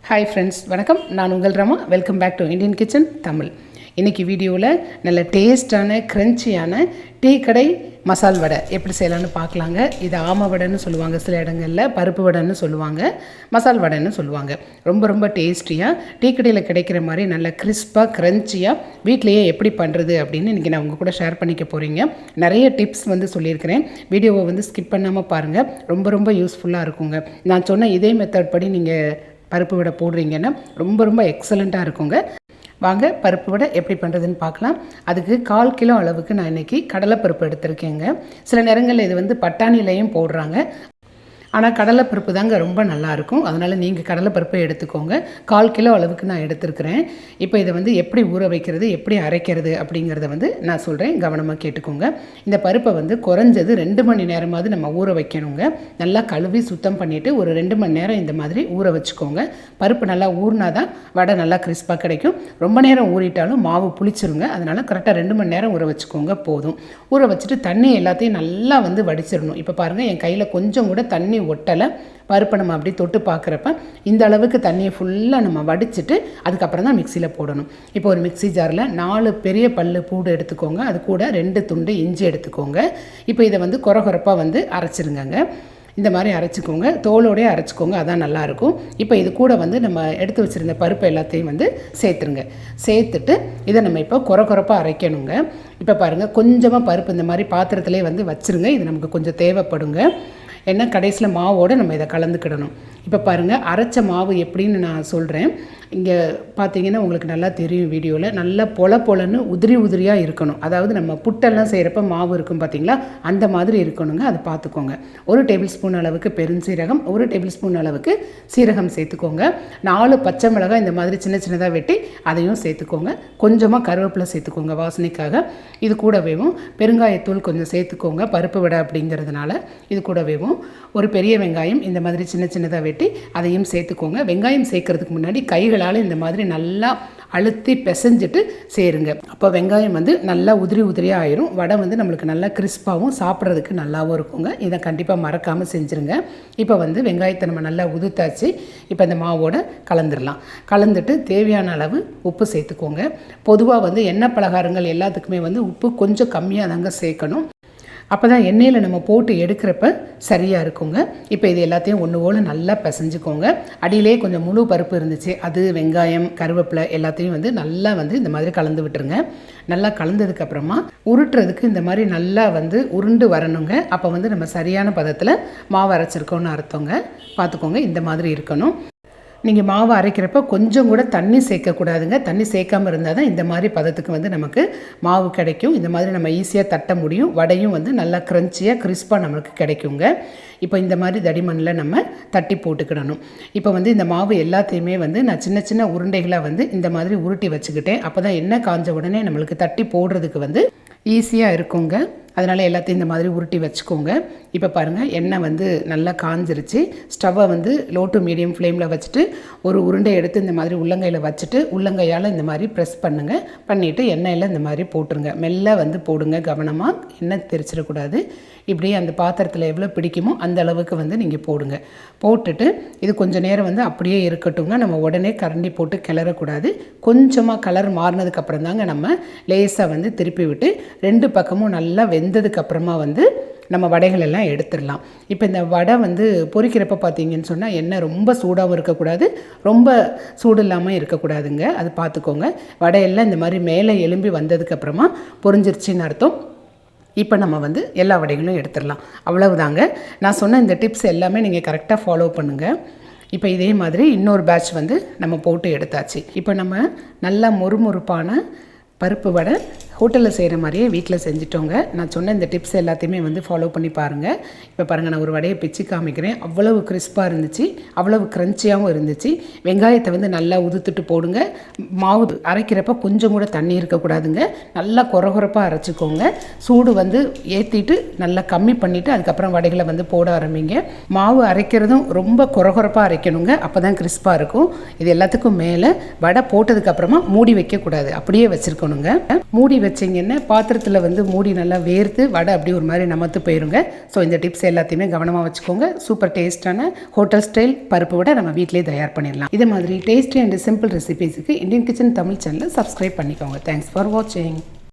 Hi friends, வணக்கம். நான் உங்கள் Rama. Welcome back to Indian kitchen Tamil. இன்றைக்கி வீடியோவில் நல்ல டேஸ்டான க்ரன்ச்சியான டீ கடை மசால் வடை எப்படி செய்யலான்னு பார்க்கலாங்க. இது ஆம வடைன்னு சொல்லுவாங்க, சில இடங்களில் பருப்பு வடைன்னு சொல்லுவாங்க, மசால் வடைன்னு சொல்லுவாங்க. ரொம்ப ரொம்ப டேஸ்டியாக டீ கடையில் கிடைக்கிற மாதிரி நல்ல கிறிஸ்பாக க்ரன்ச்சியாக வீட்டிலையே எப்படி பண்ணுறது அப்படின்னு இன்றைக்கி நான் உங்கள் கூட ஷேர் பண்ணிக்க போகிறீங்க. நிறைய டிப்ஸ் சொல்லியிருக்கிறேன். வீடியோவை ஸ்கிப் பண்ணாமல் பாருங்கள். ரொம்ப ரொம்ப யூஸ்ஃபுல்லாக இருக்குங்க. நான் சொன்ன இதே மெத்தட் படி நீங்கள் பருப்பு வடை போடுறீங்கன்னா ரொம்ப ரொம்ப எக்ஸலண்ட்டாக இருக்குங்க. வாங்க பருப்பு வடை எப்படி பண்ணுறதுன்னு பார்க்கலாம். அதுக்கு 1/4 கிலோ அளவுக்கு நான் இன்றைக்கி கடலைப்பருப்பு எடுத்திருக்கேங்க. சில நேரங்களில் இது பட்டாணிலையும் போடுறாங்க. ஆனால் கடலைப்பருப்பு தாங்க ரொம்ப நல்லாயிருக்கும். அதனால் நீங்கள் கடலைப்பருப்பை எடுத்துக்கோங்க. 1/4 கிலோ அளவுக்கு நான் எடுத்துருக்கிறேன். இப்போ இதை எப்படி ஊற வைக்கிறது, எப்படி அரைக்கிறது அப்படிங்கிறத நான் சொல்கிறேன், கவனமாக கேட்டுக்கோங்க. இந்த பருப்பை குறைஞ்சது 2 மணி நேரமாவது நம்ம ஊற வைக்கணுங்க. நல்லா கழுவி சுத்தம் பண்ணிவிட்டு ஒரு 2 மணி நேரம் இந்த மாதிரி ஊற வச்சுக்கோங்க. பருப்பு நல்லா ஊறினா தான் வடை நல்லா கிறிஸ்பாக கிடைக்கும். ரொம்ப நேரம் ஊறிட்டாலும் மாவு புளிச்சிருங்க. அதனால் கரெக்டாக 2 மணி நேரம் ஊற வச்சுக்கோங்க போதும். ஊற வச்சுட்டு தண்ணி எல்லாத்தையும் நல்லா வடிச்சிடணும். இப்போ பாருங்கள், என் கையில் கொஞ்சம் கூட தண்ணி ஒட்டலை. பருப்பை நம்ம அப்படி தொட்டு பார்க்குறப்ப இந்த அளவுக்கு தண்ணியை ஃபுல்லாக நம்ம வடிச்சிட்டு அதுக்கப்புறம் தான் மிக்சியில் போடணும். இப்போ ஒரு மிக்சி ஜாரில் 4 பெரிய பல்லு பூண்டு எடுத்துக்கோங்க. அது கூட 2 துண்டு இஞ்சி எடுத்துக்கோங்க. இப்போ இதை கொரகொரப்பாக அரைச்சிருங்க. இந்த மாதிரி அரைச்சிக்கோங்க, தோலோடய அரைச்சிக்கோங்க, அதான் நல்லாயிருக்கும். இப்போ இது கூட நம்ம எடுத்து வச்சுருந்த பருப்பு எல்லாத்தையும் சேர்த்துருங்க. சேர்த்துட்டு இதை நம்ம இப்போ கொரகொரப்பாக அரைக்கணுங்க. இப்போ பாருங்கள், கொஞ்சமாக பருப்பு இந்த மாதிரி பாத்திரத்துலேயே வச்சுருங்க. இது நமக்கு கொஞ்சம் தேவைப்படுங்க. ஏன்னா கடைசியில் மாவோடு நம்ம இதை கலந்துக்கிடணும். இப்போ பாருங்கள், அரைச்ச மாவு எப்படின்னு நான் சொல்கிறேன். இங்கே பார்த்தீங்கன்னா உங்களுக்கு நல்லா தெரியும் வீடியோவில். நல்லா பொலன்னு உதிரியாக இருக்கணும். அதாவது நம்ம புட்டெல்லாம் செய்கிறப்ப மாவு இருக்கும் பார்த்தீங்களா, அந்த மாதிரி இருக்கணுங்க. அது பார்த்துக்கோங்க. 1 டேபிள் ஸ்பூன் அளவுக்கு பெருஞ்சீரகம், 1 டேபிள் ஸ்பூன் அளவுக்கு சீரகம் சேர்த்துக்கோங்க. 4 பச்சை மிளகாய் இந்த மாதிரி சின்ன சின்னதாக வெட்டி அதையும் சேர்த்துக்கோங்க. கொஞ்சமாக கருவேப்பிலை சேர்த்துக்கோங்க வாசனைக்காக. இது கூடவேவும் பெருங்காயத்தூள் கொஞ்சம் சேர்த்துக்கோங்க, பருப்பு வடை அப்படிங்கிறதுனால. இது கூடவேவும் ஒரு பெரிய வெங்காயம் இந்த மாதிரி சின்ன சின்னதாக வெட்டி அதையும் சேர்த்துக்கோங்க. வெங்காயம் சேர்க்கறதுக்கு முன்னாடி கைகளால் இந்த மாதிரி நல்லா அழுத்தி பிசைஞ்சிட்டு சேருங்க. அப்போ வெங்காயம் நல்லா உதிரியாக ஆயிரும். வடை நம்மளுக்கு நல்லா கிறிஸ்பாகவும் சாப்பிட்றதுக்கு நல்லாவும் இருக்குங்க. இதை கண்டிப்பாக மறக்காமல் செஞ்சுருங்க. இப்போ வெங்காயத்தை நம்ம நல்லா உதுத்தாச்சு. இப்போ இந்த மாவோட கலந்துடலாம். கலந்துட்டு தேவையான அளவு உப்பு சேர்த்துக்கோங்க. பொதுவாக எண்ணெய் பலகாரங்கள் எல்லாத்துக்குமே உப்பு கொஞ்சம் கம்மியாக தாங்க சேர்க்கணும். அப்போ தான் எண்ணெயில் நம்ம போட்டு எடுக்கிறப்ப சரியாக இருக்குங்க. இப்போ இது எல்லாத்தையும் ஒன்று போல் நல்லா பிசைஞ்சுக்கோங்க. அடியிலே கொஞ்சம் முழு பருப்பு இருந்துச்சு, அது வெங்காயம் கருவேப்பிலை எல்லாத்தையும் நல்லா இந்த மாதிரி கலந்து விட்டுருங்க. நல்லா கலந்ததுக்கப்புறமா உருட்டுறதுக்கு இந்த மாதிரி நல்லா உருண்டு வரணுங்க. அப்போ நம்ம சரியான பதத்தில் மாவு அரைச்சிருக்கோன்னு அர்த்தங்க. பார்த்துக்கோங்க, இந்த மாதிரி இருக்கணும். நீங்கள் மாவு அரைக்கிறப்ப கொஞ்சம் கூட தண்ணி சேர்க்கக்கூடாதுங்க. தண்ணி சேர்க்காமல் இருந்தால் தான் இந்த மாதிரி பதத்துக்கு நமக்கு மாவு கிடைக்கும். இந்த மாதிரி நம்ம ஈஸியாக தட்ட முடியும். வடையும் நல்லா க்ரன்ச்சியாக கிறிஸ்பாக நம்மளுக்கு கிடைக்குங்க. இப்போ இந்த மாதிரி தடிமண்ணில் நம்ம தட்டி போட்டுக்கிடணும். இப்போ இந்த மாவு எல்லாத்தையுமே நான் சின்ன சின்ன உருண்டைகளாக இந்த மாதிரி உருட்டி வச்சுக்கிட்டேன். அப்போ தான் எண்ணெய் காஞ்ச உடனே நம்மளுக்கு தட்டி போடுறதுக்கு ஈஸியாக இருக்குங்க. அதனால் எல்லாத்தையும் இந்த மாதிரி உருட்டி வச்சுக்கோங்க. இப்போ பாருங்கள், எண்ணெய் நல்லா காஞ்சிருச்சு. ஸ்டவ்வை லோ டு மீடியம் ஃப்ளேமில் வச்சுட்டு ஒரு உருண்டை எடுத்து இந்த மாதிரி உள்ளங்கையில் வச்சுட்டு உள்ளங்கையால் இந்த மாதிரி ப்ரெஸ் பண்ணுங்கள். பண்ணிவிட்டு எண்ணெயில் இந்த மாதிரி போட்டுருங்க. மெல்ல போடுங்க, கவனமாக, எண்ணெய் தெரிச்சிடக்கூடாது. இப்படியே அந்த பாத்திரத்தில் எவ்வளோ பிடிக்குமோ அந்த அளவுக்கு நீங்கள் போடுங்க. போட்டுட்டு இது கொஞ்சம் நேரம் அப்படியே இருக்கட்டுங்க. நம்ம உடனே கரண்டி போட்டு கிளறக்கூடாது. கொஞ்சமாக கலர் மாறினதுக்கப்புறம் தாங்க நம்ம லேசாக திருப்பி விட்டு 2 பக்கமும் நல்லா வெந்ததுக்கப்புறமா நம்ம வடைகள் எல்லாம் எடுத்துடலாம். இப்போ இந்த வடை பொரிக்கிறப்ப பார்த்தீங்கன்னு சொன்னால் எண்ணெய் ரொம்ப சூடாகவும் இருக்கக்கூடாது, ரொம்ப சூடு இல்லாமல் இருக்கக்கூடாதுங்க. அது பார்த்துக்கோங்க. வடையெல்லாம் இந்த மாதிரி மேலே எலும்பி வந்ததுக்கப்புறமா பொரிஞ்சிருச்சின்னு அர்த்தம். இப்போ நம்ம எல்லா வடைகளும் எடுத்துடலாம். அவ்வளவுதாங்க. நான் சொன்ன இந்த டிப்ஸ் எல்லாமே நீங்கள் கரெக்டாக ஃபாலோ பண்ணுங்கள். இப்போ இதே மாதிரி இன்னொரு பேட்ச் நம்ம போட்டு எடுத்தாச்சு. இப்போ நம்ம நல்லா மொறுமொறுப்பான பருப்பு வடை ஹோட்டலில் செய்கிற மாதிரியே வீட்டில் செஞ்சிட்டோங்க. நான் சொன்ன இந்த டிப்ஸ் எல்லாத்தையுமே ஃபாலோ பண்ணி பாருங்கள். இப்போ பாருங்கள், நான் ஒரு வடையை பிச்சு காமிக்கிறேன். அவ்வளவு கிறிஸ்பாக இருந்துச்சு, அவ்வளவு க்ரன்ச்சியாகவும் இருந்துச்சு. வெங்காயத்தை நல்லா உதுத்துட்டு போடுங்க. மாவு அரைக்கிறப்ப கொஞ்சம் கூட தண்ணி இருக்கக்கூடாதுங்க. நல்லா கொரகொரப்பாக அரைச்சிக்கோங்க. சூடு ஏற்றிட்டு நல்லா கம்மி பண்ணிவிட்டு அதுக்கப்புறம் வடைகளை போட ஆரம்பிங்க. மாவு அரைக்கிறதும் ரொம்ப கொரகொரப்பாக அரைக்கணுங்க. அப்போ தான் கிறிஸ்பாக இருக்கும். இது எல்லாத்துக்கும் மேலே வடை போட்டதுக்கப்புறமா மூடி வைக்கக்கூடாது, அப்படியே வச்சுருக்கணுங்க. மூடி வச்சிங்கன்னா பாத்திரத்தில் வந்து மூடி நல்லா வேர்த்து வடை அப்படி ஒரு மாதிரி நமத்து போயிருங்க. ஸோ இந்த டிப்ஸ் எல்லாத்தையுமே கவனமாக வச்சுக்கோங்க. சூப்பர் டேஸ்ட்டான ஹோட்டல் ஸ்டைல் பருப்பு வடை நம்ம வீட்டிலே தயார் பண்ணிடலாம். இதே மாதிரி டேஸ்டி அண்ட் சிம்பிள் ரெசிபீஸுக்கு இந்தியன் கிச்சன் தமிழ் சேனலை சப்ஸ்கிரைப் பண்ணிக்கோங்க. தேங்க்ஸ் ஃபார் வாட்சிங்.